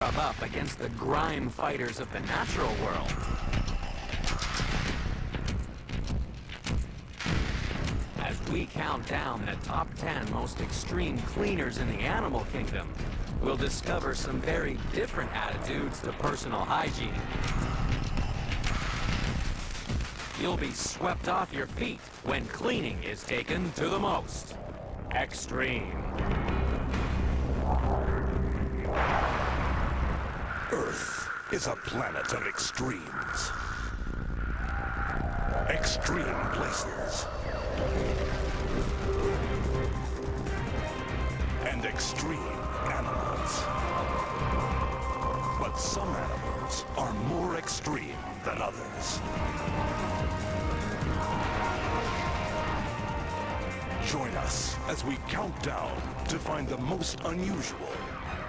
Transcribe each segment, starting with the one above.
Up against the grime fighters of the natural world. As we count down the top 10 most extreme cleaners in the animal kingdom, we'll discover some very different attitudes to personal hygiene. You'll be swept off your feet when cleaning is taken to the most extreme. Earth is a planet of extremes. Extreme places. And extreme animals. But some animals are more extreme than others. Join us as we count down to find the most unusual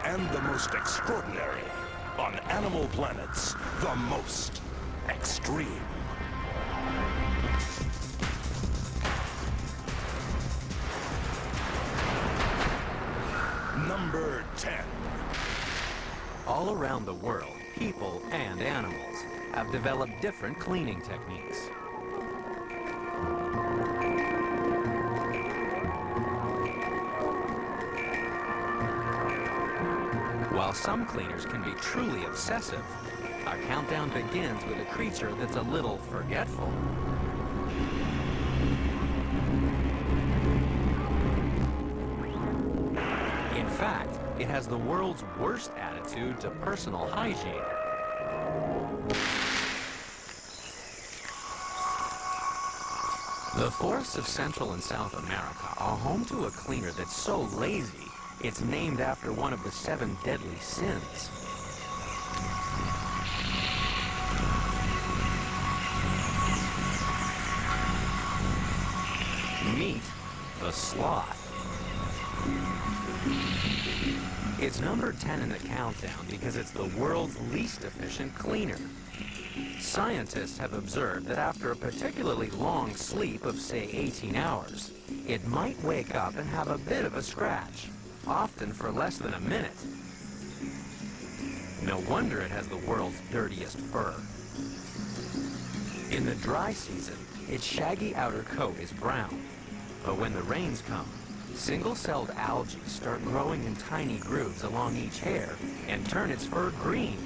and the most extraordinary on Animal Planet's The Most Extreme. Number 10. All around the world, people and animals have developed different cleaning techniques. While some cleaners can be truly obsessive, our countdown begins with a creature that's a little forgetful. In fact, it has the world's worst attitude to personal hygiene. The forests of Central and South America are home to a cleaner that's so lazy it's named after one of the 7 deadly sins. Meet the sloth. It's number 10 in the countdown because it's the world's least efficient cleaner. Scientists have observed that after a particularly long sleep of, say, 18 hours, it might wake up and have a bit of a scratch, often for less than a minute. No wonder it has the world's dirtiest fur. In the dry season, its shaggy outer coat is brown, but when the rains come, single-celled algae start growing in tiny grooves along each hair and turn its fur green.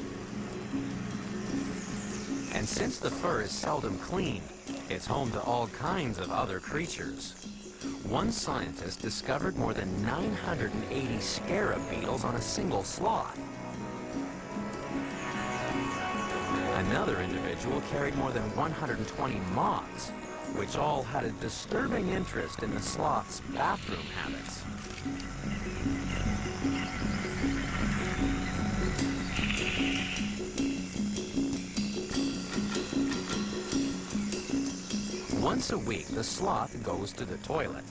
And since the fur is seldom cleaned, it's home to all kinds of other creatures. One scientist discovered more than 980 scarab beetles on a single sloth. Another individual carried more than 120 moths, which all had a disturbing interest in the sloth's bathroom habits. Once a week, the sloth goes to the toilet.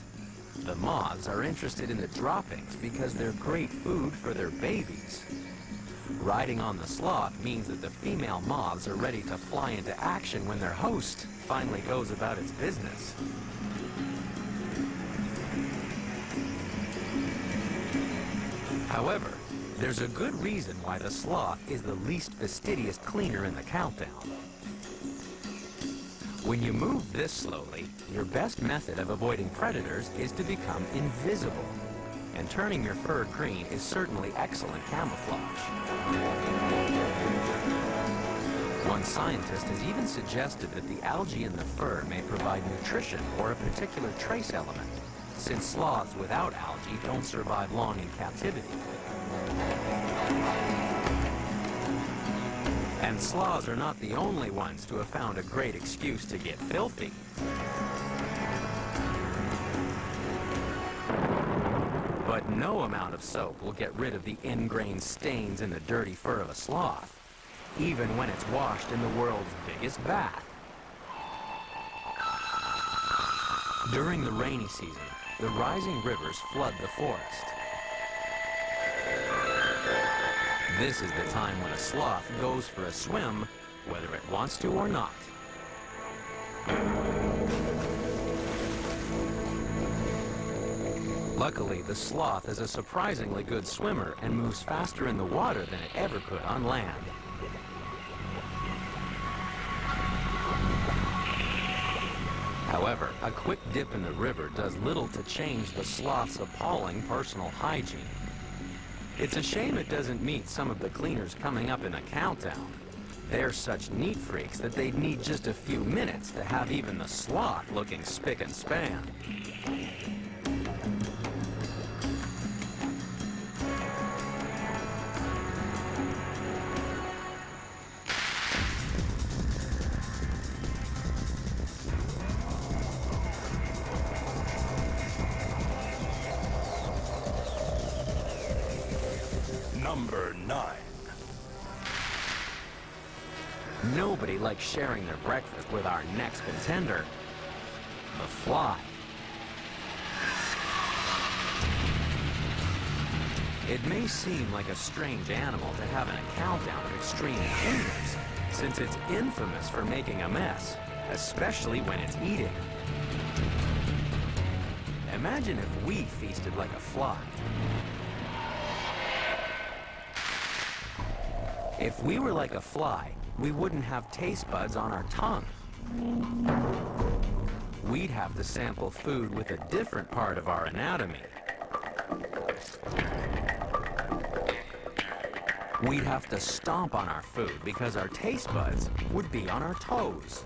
The moths are interested in the droppings because they're great food for their babies. Riding on the sloth means that the female moths are ready to fly into action when their host finally goes about its business. However, there's a good reason why the sloth is the least fastidious cleaner in the countdown. When you move this slowly, your best method of avoiding predators is to become invisible. And turning your fur green is certainly excellent camouflage. One scientist has even suggested that the algae in the fur may provide nutrition for a particular trace element, since sloths without algae don't survive long in captivity. And sloths are not the only ones to have found a great excuse to get filthy. But no amount of soap will get rid of the ingrained stains in the dirty fur of a sloth, even when it's washed in the world's biggest bath. During the rainy season, the rising rivers flood the forest. This is the time when a sloth goes for a swim, whether it wants to or not. Luckily, the sloth is a surprisingly good swimmer and moves faster in the water than it ever could on land. However, a quick dip in the river does little to change the sloth's appalling personal hygiene. It's a shame it doesn't meet some of the cleaners coming up in a countdown. They're such neat freaks that they'd need just a few minutes to have even the sloth looking spick and span. Number 9. Nobody likes sharing their breakfast with our next contender, the fly. It may seem like a strange animal to have in a countdown of extreme cleaners, since it's infamous for making a mess, especially when it's eating. Imagine if we feasted like a fly. If we were like a fly, we wouldn't have taste buds on our tongue. We'd have to sample food with a different part of our anatomy. We'd have to stomp on our food because our taste buds would be on our toes.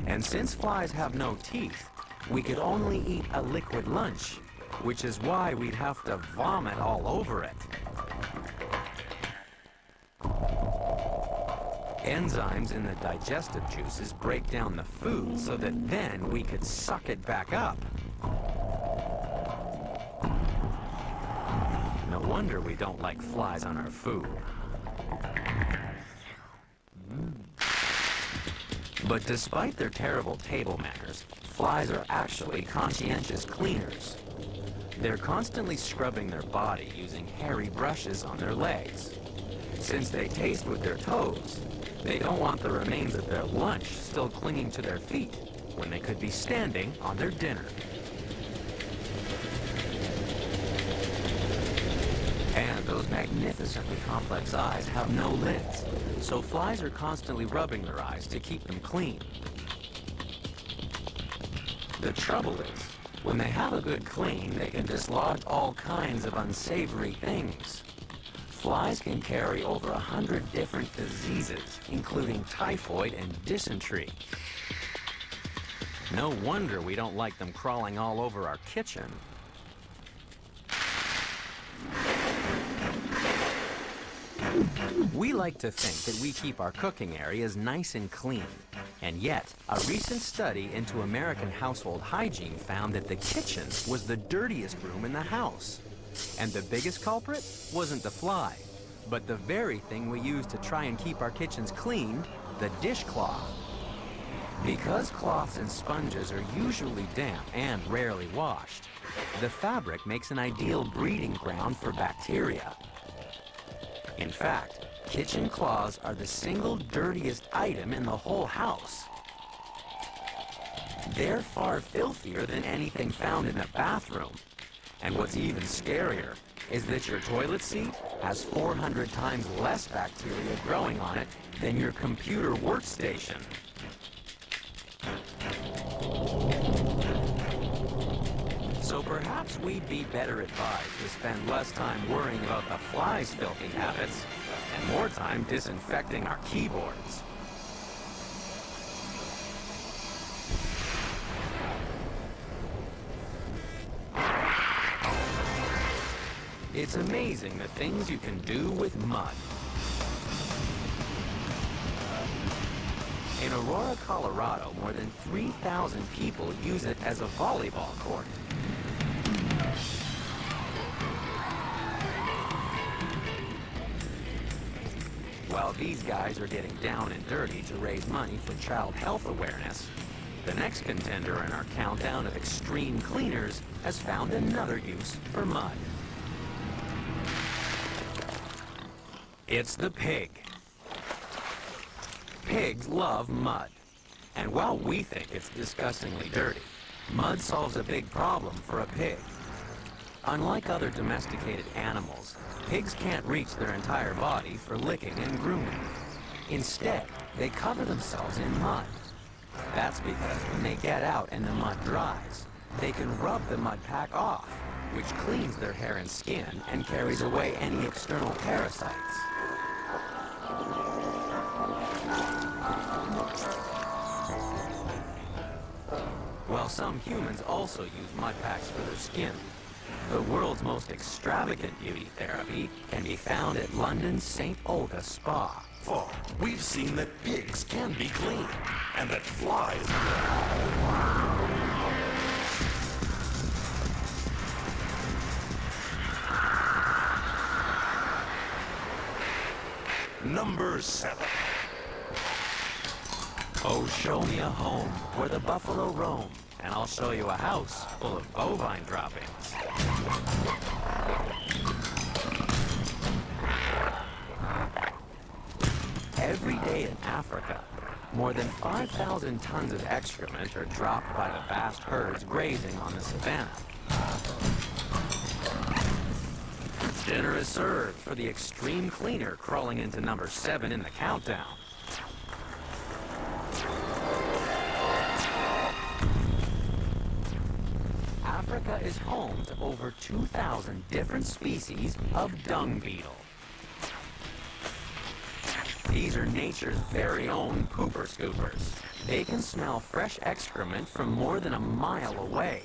And since flies have no teeth, we could only eat a liquid lunch, which is why we'd have to vomit all over it. Enzymes in the digestive juices break down the food so that then we could suck it back up. No wonder we don't like flies on our food. But despite their terrible table manners, flies are actually conscientious cleaners. They're constantly scrubbing their body using hairy brushes on their legs. Since they taste with their toes, they don't want the remains of their lunch still clinging to their feet when they could be standing on their dinner. And those magnificently complex eyes have no lids, so flies are constantly rubbing their eyes to keep them clean. The trouble is, when they have a good clean, they can dislodge all kinds of unsavory things. Flies can carry over 100 different diseases, including typhoid and dysentery. No wonder we don't like them crawling all over our kitchen. We like to think that we keep our cooking areas nice and clean. And yet, a recent study into American household hygiene found that the kitchen was the dirtiest room in the house. And the biggest culprit wasn't the fly, but the very thing we use to try and keep our kitchens clean, the dishcloth. Because cloths and sponges are usually damp and rarely washed, the fabric makes an ideal breeding ground for bacteria. In fact, kitchen cloths are the single dirtiest item in the whole house. They're far filthier than anything found in a bathroom. And what's even scarier is that your toilet seat has 400 times less bacteria growing on it than your computer workstation. So perhaps we'd be better advised to spend less time worrying about the flies' filthy habits and more time disinfecting our keyboards. It's amazing the things you can do with mud. In Aurora, Colorado, more than 3,000 people use it as a volleyball court. While these guys are getting down and dirty to raise money for child health awareness, the next contender in our countdown of extreme cleaners has found another use for mud. It's the pig. Pigs love mud. And while we think it's disgustingly dirty, mud solves a big problem for a pig. Unlike other domesticated animals, pigs can't reach their entire body for licking and grooming. Instead, they cover themselves in mud. That's because when they get out and the mud dries, they can rub the mud pack off, which cleans their hair and skin and carries away any external parasites. While some humans also use mud packs for their skin, the world's most extravagant beauty therapy can be found at London's St. Olga Spa. For we've seen that pigs can be clean, and that flies. Number 7. Oh, show me a home where the buffalo roam, and I'll show you a house full of bovine droppings. Every day in Africa, more than 5,000 tons of excrement are dropped by the vast herds grazing on the savannah. Dinner is served for the extreme cleaner crawling into number 7 in the countdown. Africa is home to over 2,000 different species of dung beetle. These are nature's very own pooper scoopers. They can smell fresh excrement from more than a mile away.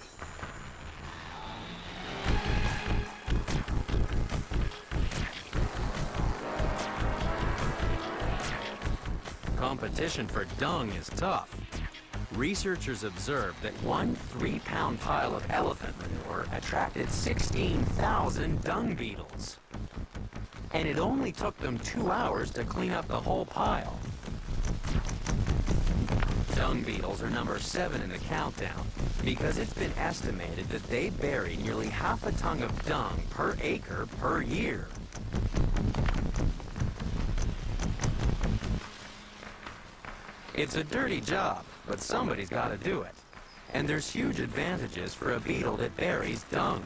Competition for dung is tough. Researchers observed that one 3-pound pile of elephant manure attracted 16,000 dung beetles. And it only took them 2 hours to clean up the whole pile. Dung beetles are number 7 in the countdown because it's been estimated that they bury nearly half a ton of dung per acre per year. It's a dirty job, but somebody's got to do it. And there's huge advantages for a beetle that buries dung.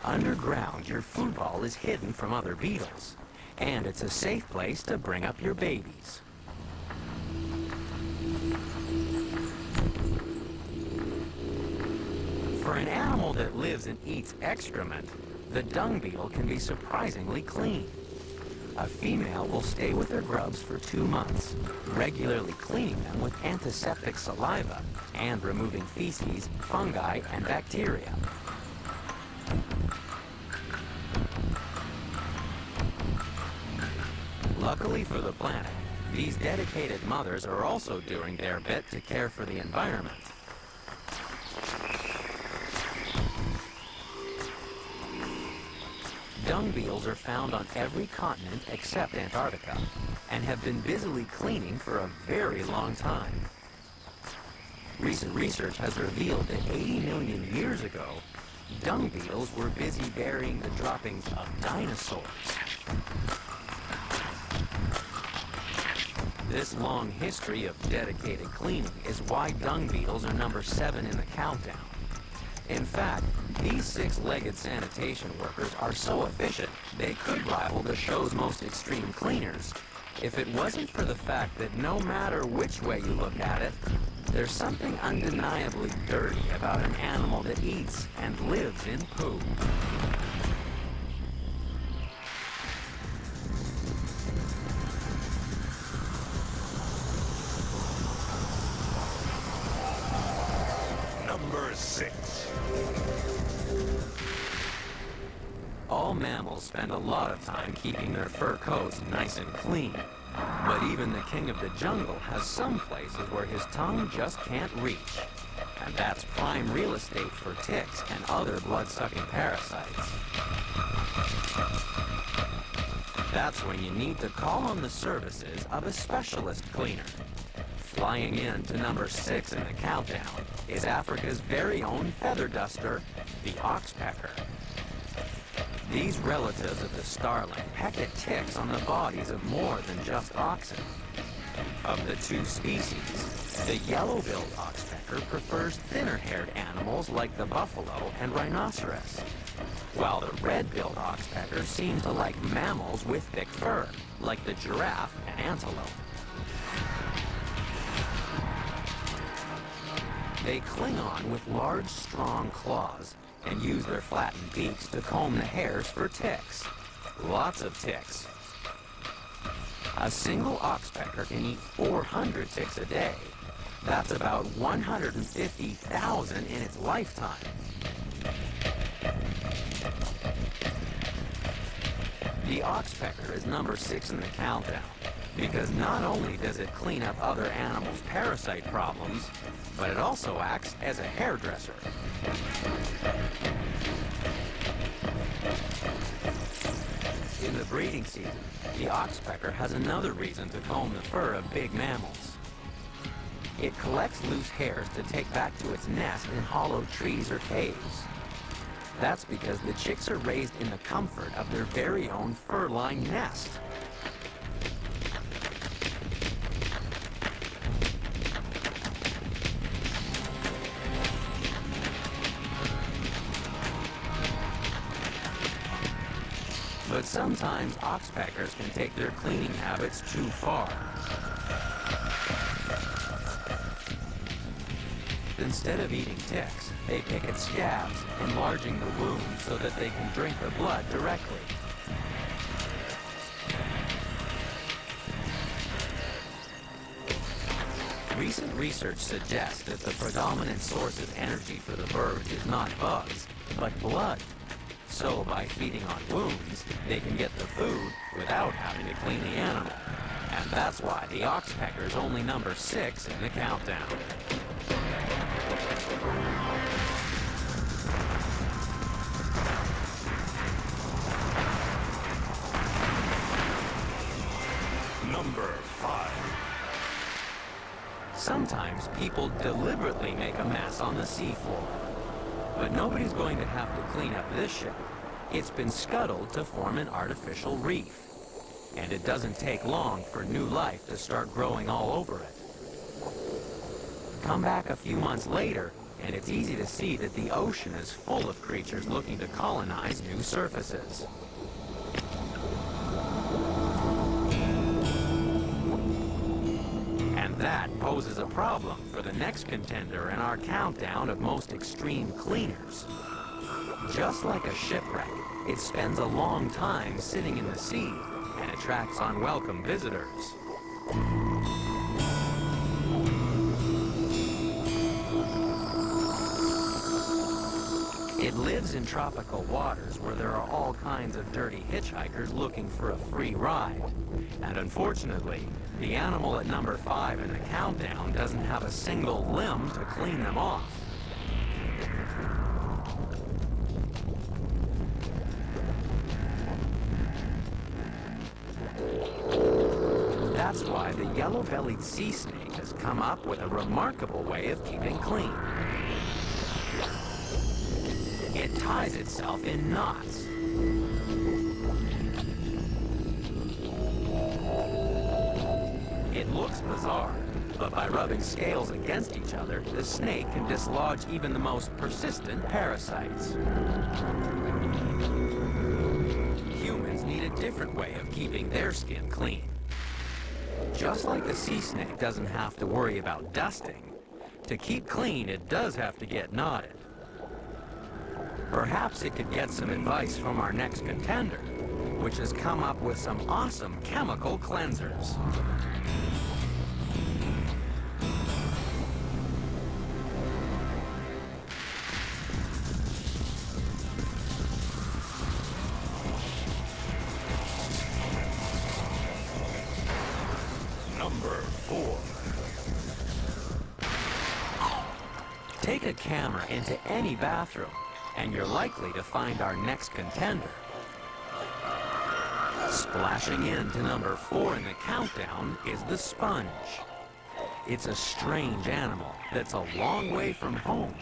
Underground, your food ball is hidden from other beetles, and it's a safe place to bring up your babies. For an animal that lives and eats excrement, the dung beetle can be surprisingly clean. A female will stay with her grubs for 2 months, regularly cleaning them with antiseptic saliva and removing feces, fungi, and bacteria. Luckily for the planet, these dedicated mothers are also doing their bit to care for the environment. Dung beetles are found on every continent except Antarctica, and have been busily cleaning for a very long time. Recent research has revealed that 80 million years ago, dung beetles were busy burying the droppings of dinosaurs. This long history of dedicated cleaning is why dung beetles are number 7 in the countdown. In fact, these 6-legged sanitation workers are so efficient, they could rival the show's most extreme cleaners, if it wasn't for the fact that no matter which way you look at it, there's something undeniably dirty about an animal that eats and lives in poo. Number 6. All mammals spend a lot of time keeping their fur coats nice and clean. But even the king of the jungle has some places where his tongue just can't reach. And that's prime real estate for ticks and other blood-sucking parasites. That's when you need to call on the services of a specialist cleaner. Flying in to number 6 in the countdown is Africa's very own feather duster, the oxpecker. These relatives of the starling peck at ticks on the bodies of more than just oxen. Of the two species, the yellow-billed oxpecker prefers thinner-haired animals like the buffalo and rhinoceros, while the red-billed oxpecker seems to like mammals with thick fur, like the giraffe and antelope. They cling on with large, strong claws and use their flattened beaks to comb the hairs for ticks. Lots of ticks. A single oxpecker can eat 400 ticks a day. That's about 150,000 in its lifetime. The oxpecker is number 6 in the countdown because not only does it clean up other animals' parasite problems, but it also acts as a hairdresser. In the breeding season, the oxpecker has another reason to comb the fur of big mammals. It collects loose hairs to take back to its nest in hollow trees or caves. That's because the chicks are raised in the comfort of their very own fur-lined nest. But sometimes oxpeckers can take their cleaning habits too far. Instead of eating ticks, they pick at scabs, enlarging the wound so that they can drink the blood directly. Recent research suggests that the predominant source of energy for the birds is not bugs, but blood. So by feeding on wounds, they can get the food without having to clean the animal. And that's why the oxpecker is only number 6 in the countdown. Number 5. Sometimes people deliberately make a mess on the seafloor. But nobody's going to have to clean up this ship. It's been scuttled to form an artificial reef. And it doesn't take long for new life to start growing all over it. Come back a few months later, and it's easy to see that the ocean is full of creatures looking to colonize new surfaces. And that poses a problem for the next contender in our countdown of most extreme cleaners. Just like a shipwreck, it spends a long time sitting in the sea and attracts unwelcome visitors. It lives in tropical waters where there are all kinds of dirty hitchhikers looking for a free ride. And unfortunately, the animal at number 5 in the countdown doesn't have a single limb to clean them off. That's why the yellow-bellied sea snake has come up with a remarkable way of keeping clean. It ties itself in knots. It looks bizarre, but by rubbing scales against each other, the snake can dislodge even the most persistent parasites. Humans need a different way of keeping their skin clean. Just like the sea snake doesn't have to worry about dusting, to keep clean it does have to get knotted. Perhaps it could get some advice from our next contender, which has come up with some awesome chemical cleansers. Number 4. Take a camera into any bathroom, and you're likely to find our next contender. Splashing into number 4 in the countdown is the sponge. It's a strange animal that's a long way from home.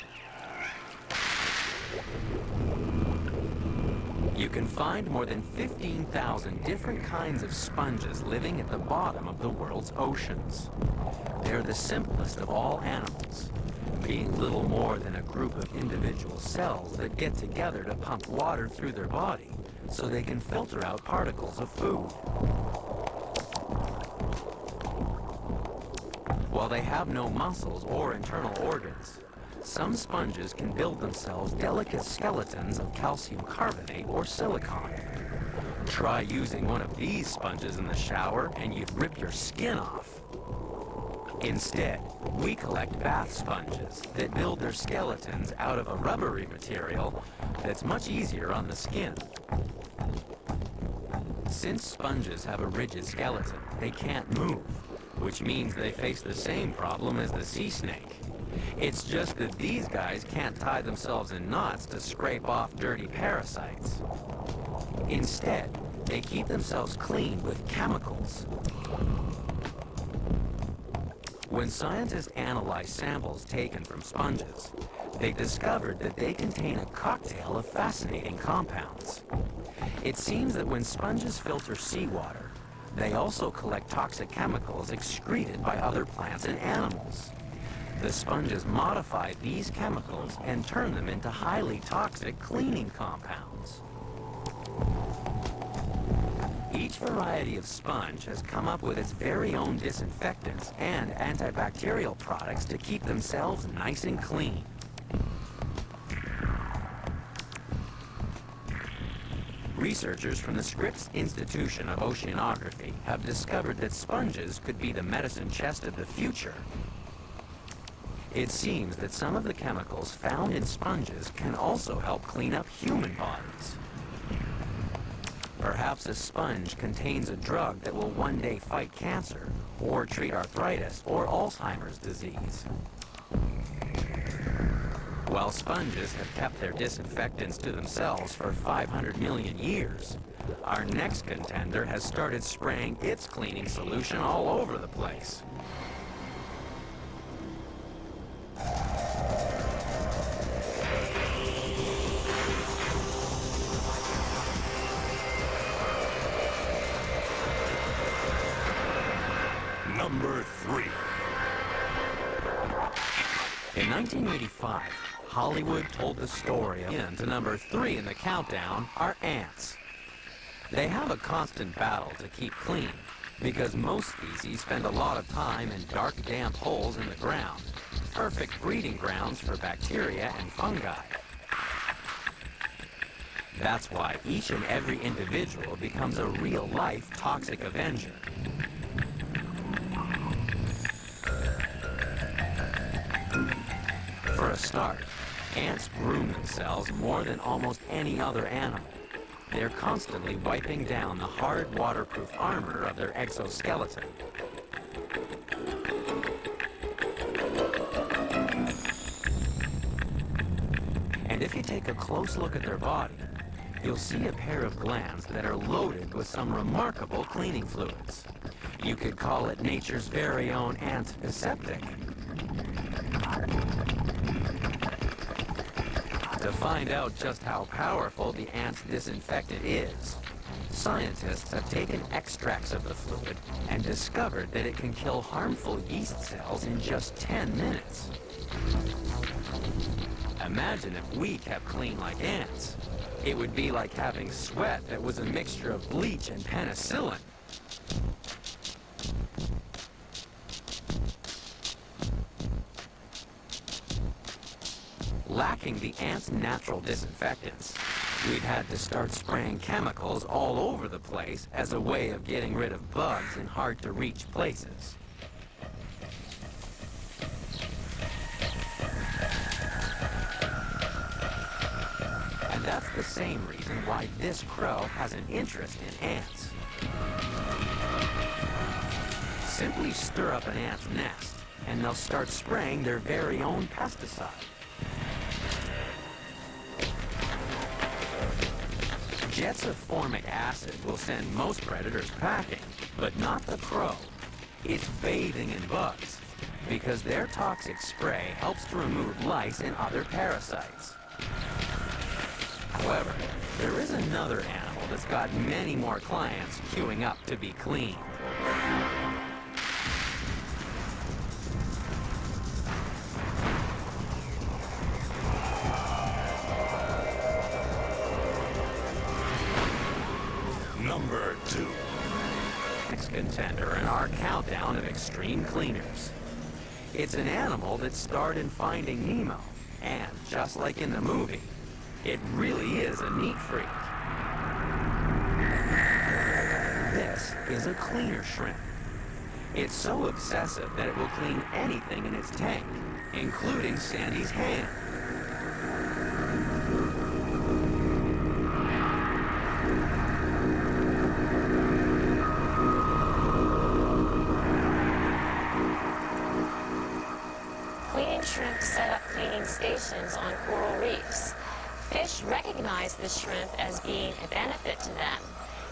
You can find more than 15,000 different kinds of sponges living at the bottom of the world's oceans. They're the simplest of all animals, being little more than a group of individual cells that get together to pump water through their body so they can filter out particles of food. While they have no muscles or internal organs, some sponges can build themselves delicate skeletons of calcium carbonate or silicon. Try using one of these sponges in the shower and you'd rip your skin off. Instead, we collect bath sponges that build their skeletons out of a rubbery material that's much easier on the skin. Since sponges have a rigid skeleton, they can't move, which means they face the same problem as the sea snake. It's just that these guys can't tie themselves in knots to scrape off dirty parasites. Instead, they keep themselves clean with chemicals. When scientists analyzed samples taken from sponges, they discovered that they contain a cocktail of fascinating compounds. It seems that when sponges filter seawater, they also collect toxic chemicals excreted by other plants and animals. The sponges modify these chemicals and turn them into highly toxic cleaning compounds. Each variety of sponge has come up with its very own disinfectants and antibacterial products to keep themselves nice and clean. Researchers from the Scripps Institution of Oceanography have discovered that sponges could be the medicine chest of the future. It seems that some of the chemicals found in sponges can also help clean up human bodies. Perhaps a sponge contains a drug that will one day fight cancer, or treat arthritis or Alzheimer's disease. While sponges have kept their disinfectants to themselves for 500 million years, our next contender has started spraying its cleaning solution all over the place. Number 3. In 1985, Hollywood told the story of into number 3 in the countdown are ants. They have a constant battle to keep clean because most species spend a lot of time in dark, damp holes in the ground, perfect breeding grounds for bacteria and fungi. That's why each and every individual becomes a real-life toxic avenger. For a start, ants groom themselves more than almost any other animal. They're constantly wiping down the hard, waterproof armor of their exoskeleton. And if you take a close look at their body, you'll see a pair of glands that are loaded with some remarkable cleaning fluids. You could call it nature's very own antiseptic. To find out just how powerful the ant's disinfectant is, scientists have taken extracts of the fluid and discovered that it can kill harmful yeast cells in just 10 minutes. Imagine if we kept clean like ants. It would be like having sweat that was a mixture of bleach and penicillin. Lacking the ants' natural disinfectants, we'd had to start spraying chemicals all over the place as a way of getting rid of bugs in hard-to-reach places. And that's the same reason why this crow has an interest in ants. Simply stir up an ant's nest, and they'll start spraying their very own pesticide. Jets of formic acid will send most predators packing, but not the crow. It's bathing in bugs, because their toxic spray helps to remove lice and other parasites. However, There is another animal that's got many more clients queuing up to be cleaned. Number 2. Next contender in our countdown of extreme cleaners. It's an animal that starred in Finding Nemo, and just like in the movie, it really is a neat freak. This is a cleaner shrimp. It's so obsessive that it will clean anything in its tank, including Sandy's hand. Cleaning shrimp set up cleaning stations on coral reefs. Fish recognize the shrimp as being a benefit to them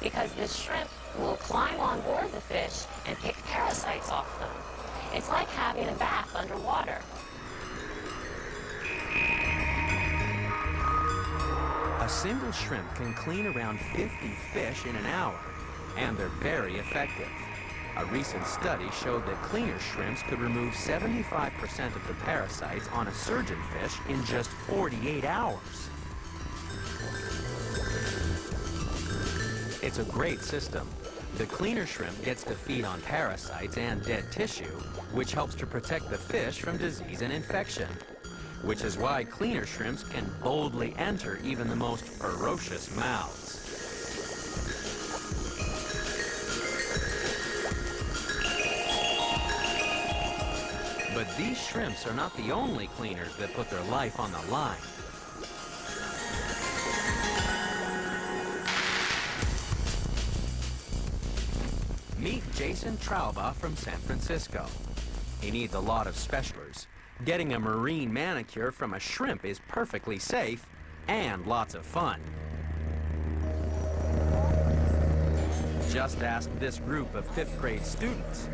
because the shrimp will climb on board the fish and pick parasites off them. It's like having a bath underwater. A single shrimp can clean around 50 fish in an hour, and they're very effective. A recent study showed that cleaner shrimps could remove 75% of the parasites on a surgeonfish in just 48 hours. It's a great system. The cleaner shrimp gets to feed on parasites and dead tissue, which helps to protect the fish from disease and infection. Which is why cleaner shrimps can boldly enter even the most ferocious mouths. But these shrimps are not the only cleaners that put their life on the line. Meet Jason Trauba from San Francisco. He needs a lot of specialists. Getting a marine manicure from a shrimp is perfectly safe and lots of fun. Just ask this group of 5th grade students.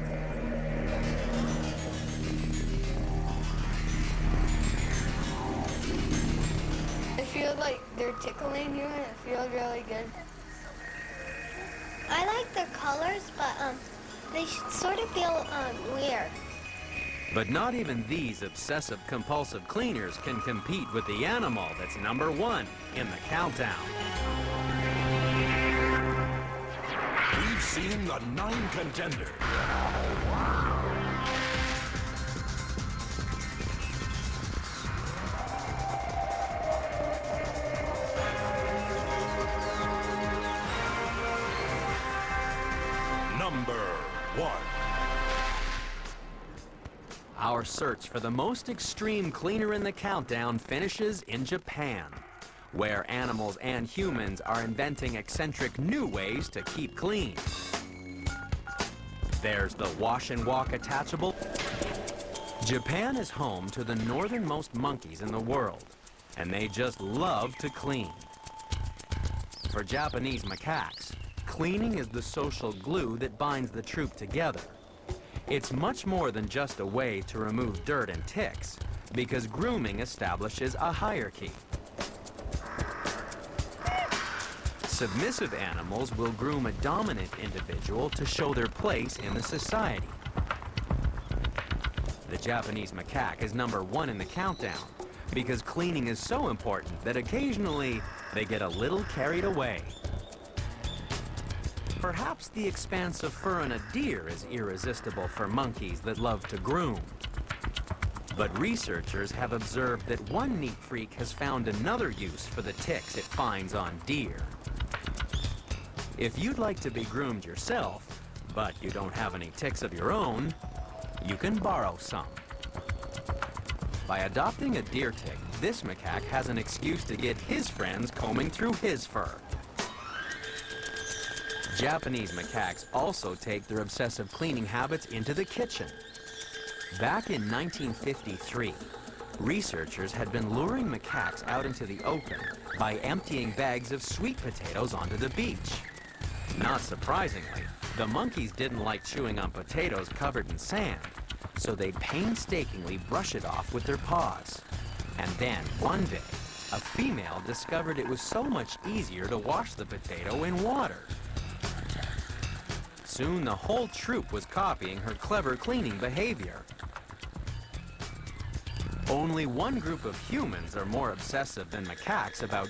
I feel like they're tickling you and it feels really good. I like the colors, but they sort of feel weird. But not even these obsessive-compulsive cleaners can compete with the animal that's number 1 in the countdown. We've seen the 9 contenders. Number 1. Our search for the most extreme cleaner in the countdown finishes in Japan, where animals and humans are inventing eccentric new ways to keep clean. There's the wash and walk attachable. Japan is home to the northernmost monkeys in the world, and they just love to clean. For Japanese macaques, cleaning is the social glue that binds the troop together. It's much more than just a way to remove dirt and ticks, because grooming establishes a hierarchy. Submissive animals will groom a dominant individual to show their place in the society. The Japanese macaque is number 1 in the countdown, because cleaning is so important that occasionally they get a little carried away. Perhaps the expanse of fur on a deer is irresistible for monkeys that love to groom. But researchers have observed that one neat freak has found another use for the ticks it finds on deer. If you'd like to be groomed yourself, but you don't have any ticks of your own, you can borrow some. By adopting a deer tick, this macaque has an excuse to get his friends combing through his fur. Japanese macaques also take their obsessive cleaning habits into the kitchen. Back in 1953, researchers had been luring macaques out into the open by emptying bags of sweet potatoes onto the beach. Not surprisingly, the monkeys didn't like chewing on potatoes covered in sand, so they'd painstakingly brush it off with their paws. And then, one day, A female discovered it was so much easier to wash the potato in water. Soon the whole troop was copying her clever cleaning behavior. Only one group of humans are more obsessive than macaques about